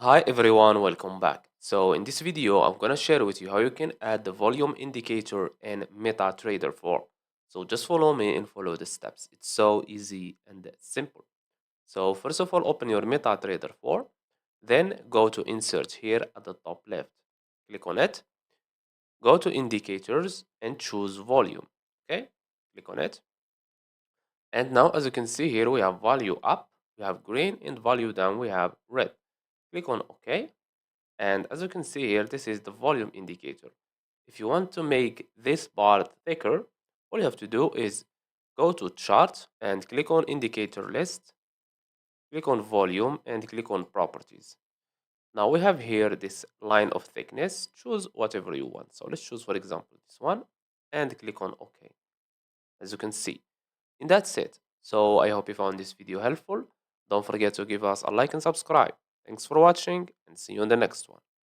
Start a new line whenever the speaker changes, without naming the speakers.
Hi everyone, welcome back. So in this video, I'm gonna share with you how you can add the volume indicator in MetaTrader 4. So just follow me and follow the steps. It's so easy and simple. So first of all, open your MetaTrader 4, then go to Insert here at the top left. Click on it, go to Indicators and choose Volume. Okay, click on it. And now as you can see here, we have value up, we have green, and value down, we have red. Click on OK. And as you can see here, this is the volume indicator. If you want to make this part thicker, all you have to do is go to chart and click on indicator list, click on volume and click on properties. Now we have here this line of thickness. Choose whatever you want. So let's choose, for example, this one and click on OK. As you can see, and that's it. So I hope you found this video helpful. Don't forget to give us a like and subscribe. Thanks for watching and see you in the next one.